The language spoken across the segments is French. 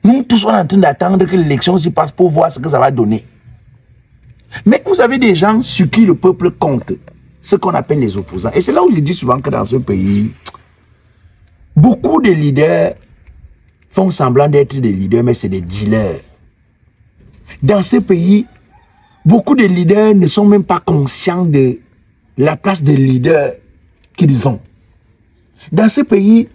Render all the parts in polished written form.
Nous tous, on est en train d'attendre que l'élection se passe pour voir ce que ça va donner. Mais vous avez des gens sur qui le peuple compte, ce qu'on appelle les opposants. Et c'est là où je dis souvent que dans ce pays, beaucoup de leaders font semblant d'être des leaders, mais c'est des dealers. Dans ce pays, beaucoup de leaders ne sont même pas conscients de la place de leader qu'ils ont. Dans ce pays,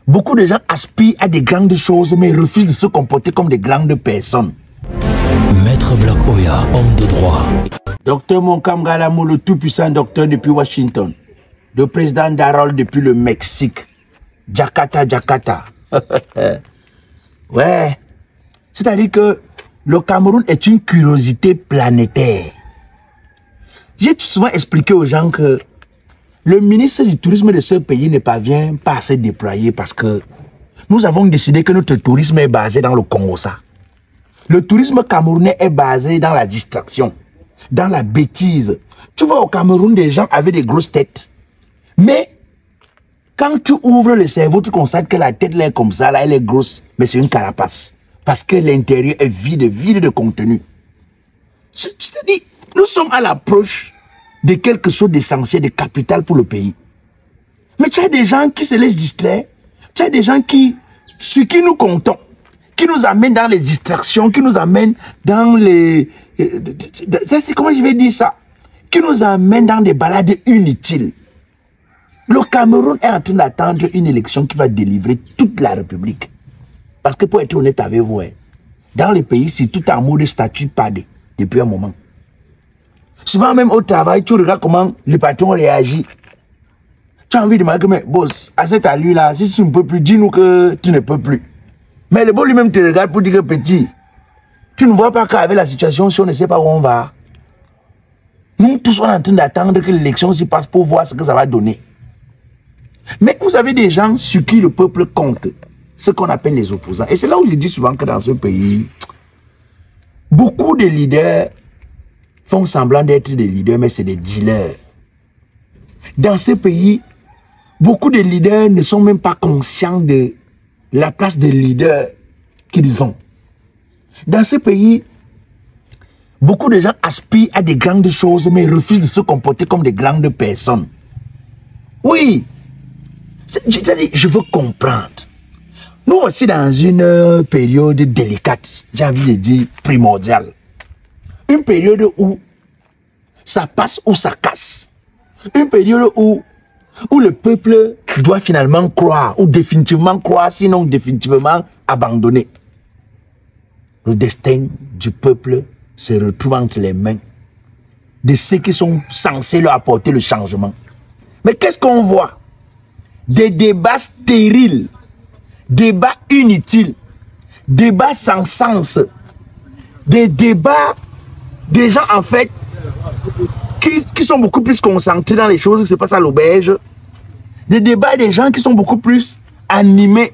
beaucoup de gens aspirent à des grandes choses, mais refusent de se comporter comme des grandes personnes. Maître Black Oya, homme de droit. Docteur Monkam Galamo, le tout-puissant docteur depuis Washington. Le président Darol depuis le Mexique. Jakarta, Jakarta. Ouais. C'est-à-dire que le Cameroun est une curiosité planétaire. J'ai souvent expliqué aux gens que le ministre du tourisme de ce pays ne parvient pas à se déployer parce que nous avons décidé que notre tourisme est basé dans le Congo. Ça. Le tourisme camerounais est basé dans la distraction, dans la bêtise. Tu vois, au Cameroun, des gens avaient des grosses têtes. Mais quand tu ouvres le cerveau, tu constates que la tête là est comme ça, là, elle est grosse, mais c'est une carapace. Parce que l'intérieur est vide, vide de contenu. Je te dis, nous sommes à l'approche de quelque chose d'essentiel, de capital pour le pays. Mais tu as des gens qui se laissent distraire. Tu as des gens sur qui nous comptons, qui nous amènent dans les distractions, qui nous amènent dans les... Comment je vais dire ça? Qui nous amènent dans des balades inutiles. Le Cameroun est en train d'attendre une élection qui va délivrer toute la République. Parce que pour être honnête avec vous, dans les pays, c'est tout en mode statut padé depuis un moment. Souvent même au travail, tu regardes comment le patron réagit. Tu as envie de dire, mais boss, à cette allure-là, si tu ne peux plus, dis-nous que tu ne peux plus. Mais le boss lui-même te regarde pour dire que petit, tu ne vois pas qu'avec la situation, si on ne sait pas où on va, nous tous on est en train d'attendre que l'élection se passe pour voir ce que ça va donner. Mais vous avez des gens sur qui le peuple compte, ce qu'on appelle les opposants. Et c'est là où je dis souvent que dans ce pays, beaucoup de leaders font semblant d'être des leaders, mais c'est des dealers. Dans ce pays, beaucoup de leaders ne sont même pas conscients de la place de leader qu'ils ont. Dans ce pays, beaucoup de gens aspirent à des grandes choses, mais refusent de se comporter comme des grandes personnes. Oui, je veux comprendre. Nous aussi dans une période délicate, j'ai envie de dire primordiale. Une période où ça passe ou ça casse. Une période où le peuple doit finalement croire, ou définitivement croire, sinon définitivement abandonner. Le destin du peuple se retrouve entre les mains de ceux qui sont censés leur apporter le changement. Mais qu'est-ce qu'on voit? Des débats stériles, débats inutiles, débats sans sens, des débats, des gens en fait qui sont beaucoup plus concentrés dans les choses qui se passent à l'auberge, des débats des gens qui sont beaucoup plus animés,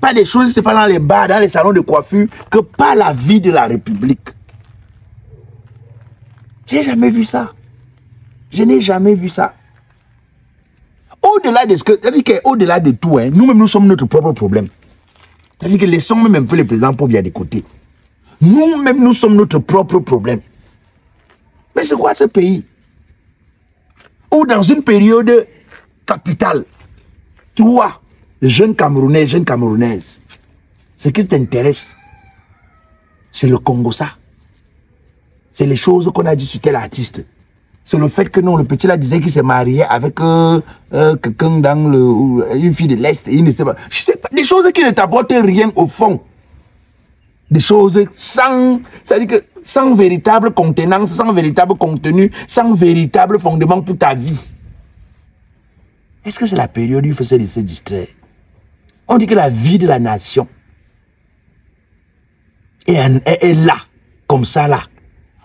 pas des choses qui se passent dans les bars, dans les salons de coiffure, que par la vie de la République. J'ai jamais vu ça. Je n'ai jamais vu ça. Au-delà de ce que, c'est-à-dire qu'au-delà de tout, nous-mêmes nous sommes notre propre problème. C'est-à-dire que laissons même un peu les présidents pour bien des côtés. Nous-mêmes nous sommes notre propre problème. Mais c'est quoi ce pays? Ou dans une période capitale, toi, jeunes Camerounais, jeunes Camerounaises, ce qui t'intéresse, c'est le Congo ça. C'est les choses qu'on a dit sur tel artiste. C'est le fait que non, le petit là disait qu'il s'est marié avec quelqu'un dans une fille de l'Est. Il ne sait pas. Je sais pas. Des choses qui ne t'apportent rien au fond. Des choses sans, c'est-à-dire que sans véritable contenance, sans véritable contenu, sans véritable fondement pour ta vie. Est-ce que c'est la période où il faut se laisser distraire? On dit que la vie de la nation est là, comme ça là.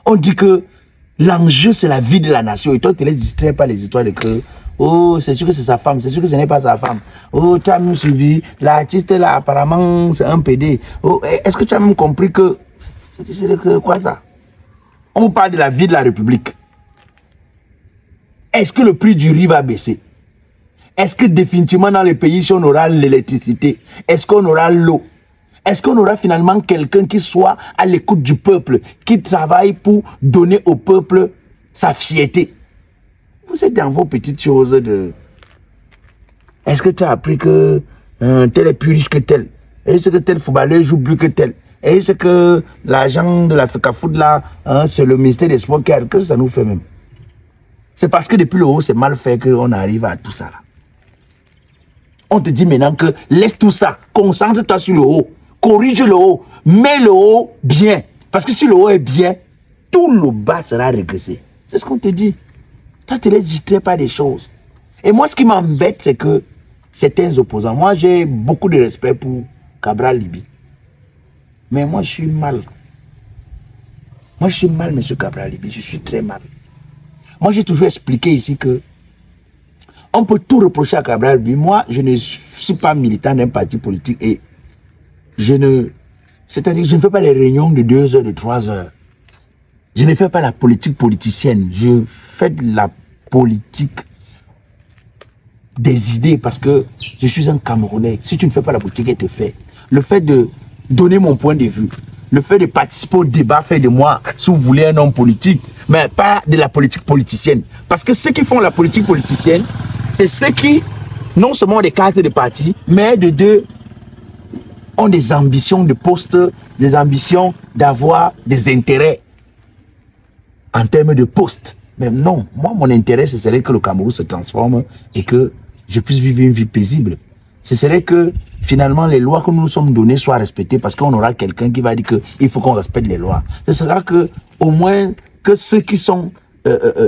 On dit que l'enjeu c'est la vie de la nation et toi tu te laisses distraire par les histoires de que oh c'est sûr que c'est sa femme, c'est sûr que ce n'est pas sa femme. Oh tu as même suivi, l'artiste là apparemment c'est un PD. Oh, est-ce que tu as même compris que c'est quoi ça? On parle de la vie de la République. Est-ce que le prix du riz va baisser? Est-ce que définitivement dans les pays si on aura l'électricité, est-ce qu'on aura l'eau? Est-ce qu'on aura finalement quelqu'un qui soit à l'écoute du peuple, qui travaille pour donner au peuple sa fierté? Vous êtes dans vos petites choses de... Est-ce que tu as appris que tel est plus riche que tel? Est-ce que tel footballeur joue plus que tel? Est-ce que l'agent de la FECAFOOT là, c'est le ministère des Sports qui a... Qu'est-ce que ça nous fait même? C'est parce que depuis le haut, c'est mal fait qu'on arrive à tout ça là. On te dit maintenant que laisse tout ça, concentre-toi sur le haut, corrige le haut, mets le haut bien. Parce que si le haut est bien, tout le bas sera régressé. C'est ce qu'on te dit. Toi, tu ne les distrais pas des choses. Et moi, ce qui m'embête, c'est que certains opposants, moi, j'ai beaucoup de respect pour Cabral Libby. Mais moi, je suis mal. Moi, je suis mal, M. Cabral Libby. Je suis très mal. Moi, j'ai toujours expliqué ici que on peut tout reprocher à Cabral Libby. Moi, je ne suis pas militant d'un parti politique et c'est-à-dire que je ne fais pas les réunions de 2 heures, de 3 heures. Je ne fais pas la politique politicienne. Je fais de la politique des idées parce que je suis un Camerounais. Si tu ne fais pas la politique, elle te fait. Le fait de donner mon point de vue, le fait de participer au débat fait de moi, si vous voulez, un homme politique, mais pas de la politique politicienne. Parce que ceux qui font la politique politicienne, c'est ceux qui, non seulement ont des cartes de parti, mais de deux, ont des ambitions de poste, des ambitions d'avoir des intérêts en termes de poste. Mais non, moi, mon intérêt, ce serait que le Cameroun se transforme et que je puisse vivre une vie paisible. Ce serait que, finalement, les lois que nous nous sommes données soient respectées parce qu'on aura quelqu'un qui va dire qu'il faut qu'on respecte les lois. Ce sera que, au moins, que ceux qui sont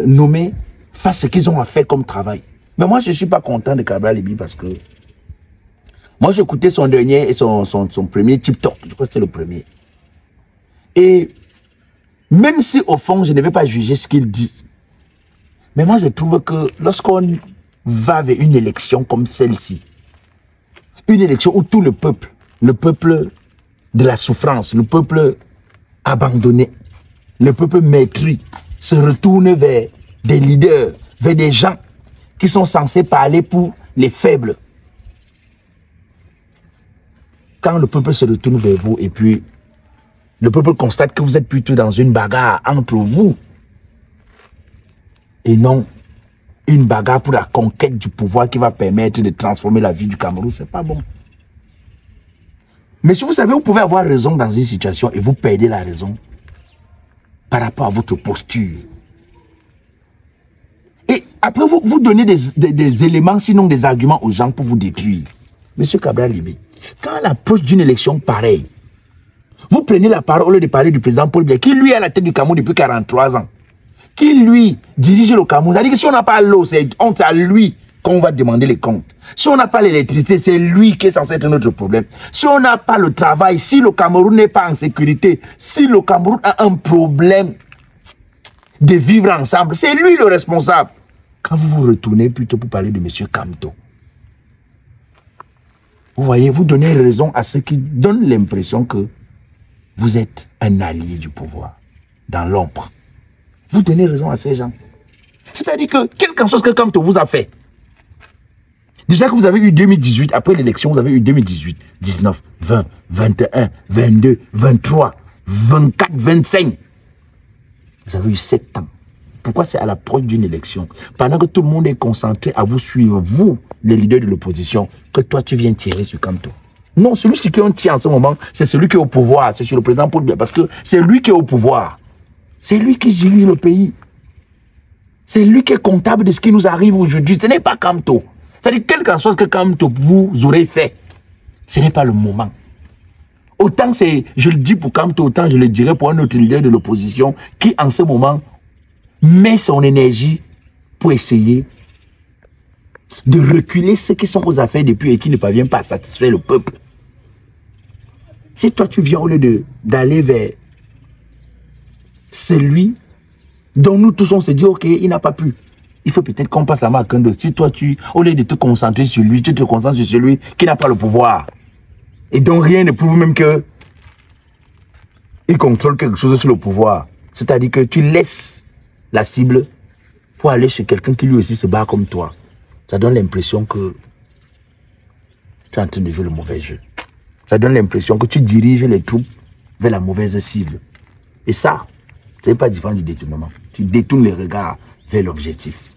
nommés fassent ce qu'ils ont à faire comme travail. Mais moi, je ne suis pas content de Cabral Libby parce que moi, j'écoutais son dernier et son premier TikTok. Je crois que c'était le premier. Et même si, au fond, je ne vais pas juger ce qu'il dit, mais moi, je trouve que lorsqu'on va vers une élection comme celle-ci, une élection où tout le peuple de la souffrance, le peuple abandonné, le peuple maîtris, se retourne vers des leaders, vers des gens qui sont censés parler pour les faibles. Quand le peuple se retourne vers vous et puis le peuple constate que vous êtes plutôt dans une bagarre entre vous et non une bagarre pour la conquête du pouvoir qui va permettre de transformer la vie du Cameroun, c'est pas bon. Mais si vous savez, vous pouvez avoir raison dans une situation et vous perdez la raison par rapport à votre posture. Et après, vous donnez des éléments, sinon des arguments aux gens pour vous détruire. Monsieur Cabral Libby, quand à l'approche d'une élection pareille, vous prenez la parole au lieu de parler du président Paul Biya, qui lui est à la tête du Cameroun depuis 43 ans, qui lui dirige le Cameroun. C'est-à-dire que si on n'a pas l'eau, c'est à lui qu'on va demander les comptes. Si on n'a pas l'électricité, c'est lui qui est censé être notre problème. Si on n'a pas le travail, si le Cameroun n'est pas en sécurité, si le Cameroun a un problème de vivre ensemble, c'est lui le responsable. Quand vous vous retournez plutôt pour parler de M. Kamto, vous voyez, vous donnez raison à ceux qui donnent l'impression que vous êtes un allié du pouvoir dans l'ombre. Vous donnez raison à ces gens. C'est-à-dire que, quelque chose que Kamto vous a fait, déjà que vous avez eu 2018, après l'élection, vous avez eu 2018, 19, 20, 21, 22, 23, 24, 25. Vous avez eu 7 ans. Pourquoi c'est à l'approche d'une élection, pendant que tout le monde est concentré à vous suivre, vous, les leaders de l'opposition, que toi tu viens tirer sur Kamto? Non, celui qui on tient en ce moment, c'est celui qui est au pouvoir, c'est sur le président Paul Biya, parce que c'est lui qui est au pouvoir. C'est lui qui dirige le pays. C'est lui qui est comptable de ce qui nous arrive aujourd'hui. Ce n'est pas Kamto. C'est-à-dire, quelque chose que Kamto vous aurez fait, ce n'est pas le moment. Autant c'est, je le dis pour Kamto, autant je le dirais pour un autre leader de l'opposition qui, en ce moment, met son énergie pour essayer de reculer ceux qui sont aux affaires depuis et qui ne parviennent pas à satisfaire le peuple. Si toi tu viens au lieu d'aller vers celui dont nous tous on se dit ok, il n'a pas pu, il faut peut-être qu'on passe la main à quelqu'un d'autre. Si toi au lieu de te concentrer sur lui, tu te concentres sur celui qui n'a pas le pouvoir et dont rien ne prouve même que il contrôle quelque chose sur le pouvoir, c'est-à-dire que tu laisses la cible pour aller chez quelqu'un qui lui aussi se bat comme toi, ça donne l'impression que tu es en train de jouer le mauvais jeu. Ça donne l'impression que tu diriges les troupes vers la mauvaise cible. Et ça, ce n'est pas différent du détournement. Tu détournes les regards vers l'objectif.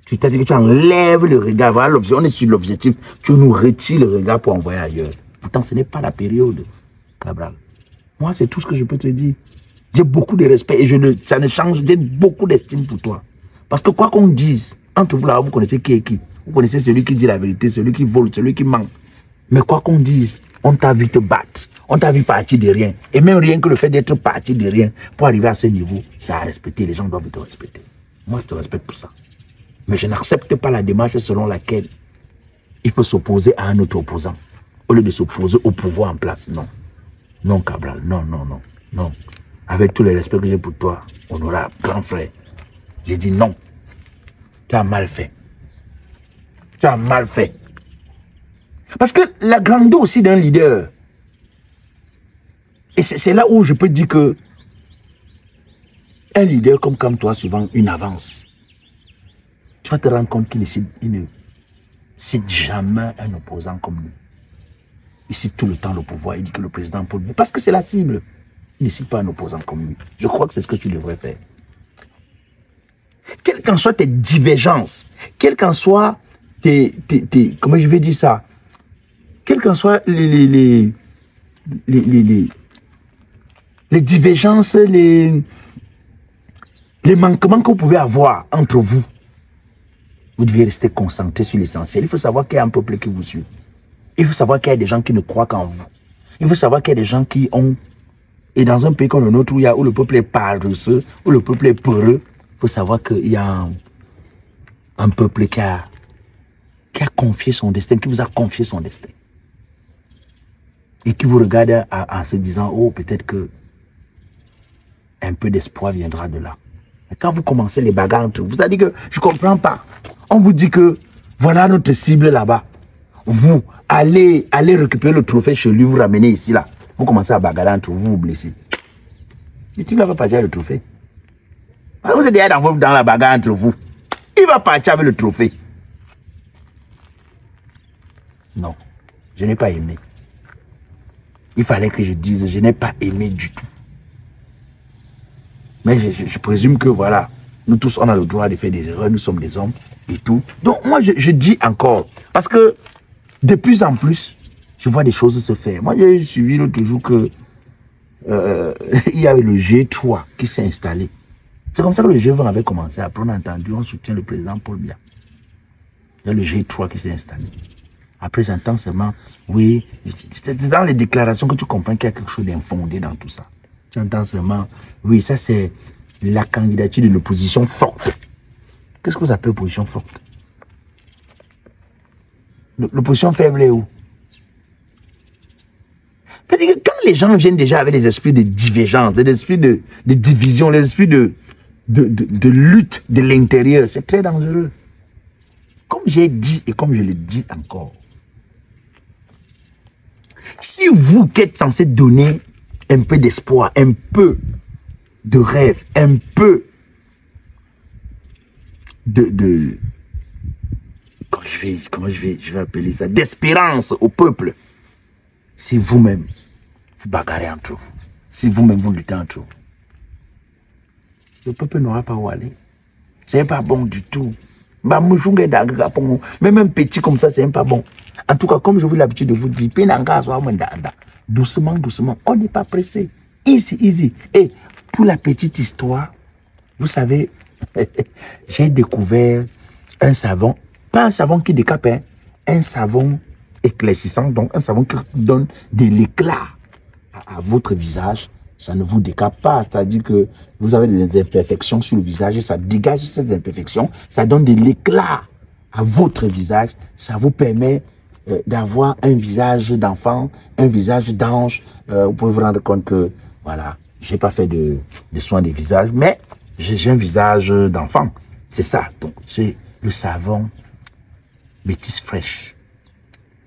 C'est-à-dire que tu enlèves le regard. Voilà, on est sur l'objectif. Tu nous retires le regard pour envoyer ailleurs. Pourtant, ce n'est pas la période, Cabral. Moi, c'est tout ce que je peux te dire. J'ai beaucoup de respect et ça ne change. J'ai beaucoup d'estime pour toi. Parce que quoi qu'on dise, entre vous là, vous connaissez qui est qui. Vous connaissez celui qui dit la vérité, celui qui vole, celui qui ment. Mais quoi qu'on dise, on t'a vu te battre. On t'a vu partir de rien. Et même rien que le fait d'être parti de rien, pour arriver à ce niveau, c'est à respecter. Les gens doivent te respecter. Moi, je te respecte pour ça. Mais je n'accepte pas la démarche selon laquelle il faut s'opposer à un autre opposant. Au lieu de s'opposer au pouvoir en place. Non. Non, Cabral. Non, non, non. Non. Avec tout le respect que j'ai pour toi, honorable grand frère, j'ai dit non. Tu as mal fait. Tu as mal fait. Parce que la grandeur aussi d'un leader, et c'est là où je peux dire que un leader comme toi, souvent une avance, tu vas te rendre compte qu'il ne cite jamais un opposant comme lui. Il cite tout le temps le pouvoir, il dit que le président Paul Biya, parce que c'est la cible. Il ne cite pas un opposant comme lui. Je crois que c'est ce que tu devrais faire. Quelles qu'en soient tes divergences, quelles qu'en soient comment je vais dire ça, quelles qu'en soient les divergences, les manquements que vous pouvez avoir entre vous, vous devez rester concentré sur l'essentiel. Il faut savoir qu'il y a un peuple qui vous suit. Il faut savoir qu'il y a des gens qui ne croient qu'en vous. Il faut savoir qu'il y a des gens qui ont... Et dans un pays comme le nôtre, où le peuple est paresseux, où le peuple est peureux, il faut savoir qu'il y a un peuple qui a confié son destin, qui vous a confié son destin. Et qui vous regarde en se disant, oh, peut-être que un peu d'espoir viendra de là. Mais quand vous commencez les bagarres entre vous, vous allez dire que je ne comprends pas. On vous dit que voilà notre cible là-bas. Vous allez récupérer le trophée chez lui, vous ramenez ici là. Vous commencez à bagarrer entre vous, vous blessez. Et tu ne vas pas passer avec le trophée. Vous êtes déjà dans la bagarre entre vous. Il va partir avec le trophée. Non, je n'ai pas aimé. Il fallait que je dise, je n'ai pas aimé du tout. Mais je présume que voilà, nous tous, on a le droit de faire des erreurs, nous sommes des hommes et tout. Donc moi, je dis encore, parce que de plus en plus, je vois des choses se faire. Moi, j'ai suivi l'autre jour que il y avait le G3 qui s'est installé. C'est comme ça que le G20 avait commencé. Après, on a entendu, on soutient le président Paul Biya. Il y a le G3 qui s'est installé. Après, j'entends seulement, oui, c'est dans les déclarations que tu comprends qu'il y a quelque chose d'infondé dans tout ça. Tu entends seulement, oui, ça c'est la candidature de l'opposition forte. Qu'est-ce que vous appelez opposition forte? L'opposition faible est où? C'est-à-dire que quand les gens viennent déjà avec des esprits de divergence, des esprits de division, des esprits de lutte de l'intérieur, c'est très dangereux. Comme j'ai dit et comme je le dis encore, si vous qui êtes censé donner un peu d'espoir, un peu de rêve, un peu comment je vais appeler ça, d'espérance au peuple, si vous-même vous bagarrez entre vous, si vous-même vous luttez entre vous, le peuple n'aura pas où aller. C'est pas bon du tout. Même un petit comme ça, c'est pas bon. En tout cas, comme je vous l'habitude de vous dire, doucement, doucement, on n'est pas pressé. Easy, easy. Et pour la petite histoire, vous savez, j'ai découvert un savon, pas un savon qui décape, hein, un savon éclaircissant, donc un savon qui donne de l'éclat à votre visage. Ça ne vous décape pas, c'est-à-dire que vous avez des imperfections sur le visage et ça dégage ces imperfections, ça donne de l'éclat à votre visage, ça vous permet d'avoir un visage d'enfant, un visage d'ange. Vous pouvez vous rendre compte que, voilà, je n'ai pas fait de soins des visages, mais j'ai un visage d'enfant. C'est ça, donc c'est le savon Métis Fraîche.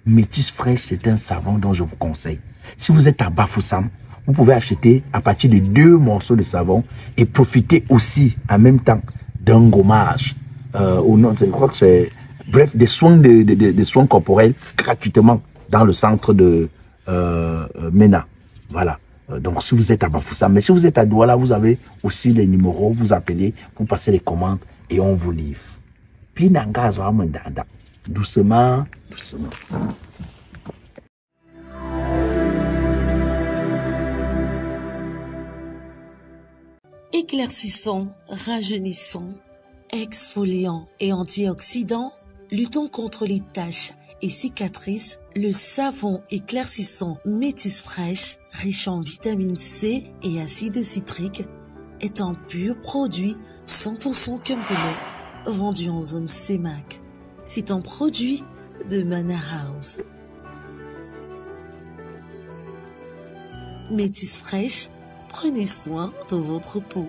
Métis Fraîche, c'est un savon dont je vous conseille. Si vous êtes à Bafoussam, vous pouvez acheter à partir de 2 morceaux de savon et profiter aussi en même temps d'un gommage. Ou non, je crois que c'est, bref, des soins, des soins corporels gratuitement dans le centre de MENA. Voilà. Donc, si vous êtes à Bafoussam, mais si vous êtes à Douala, vous avez aussi les numéros, vous appelez, vous passez les commandes et on vous livre. Puis, doucement, doucement. Éclaircissant, rajeunissant, exfoliant et antioxydant, luttons contre les taches et cicatrices, le savon éclaircissant Métis Fraîche, riche en vitamine C et acide citrique, est un pur produit 100% camerounais, vendu en zone CEMAC. C'est un produit de Manor House. Métis Fraîche, prenez soin de votre peau.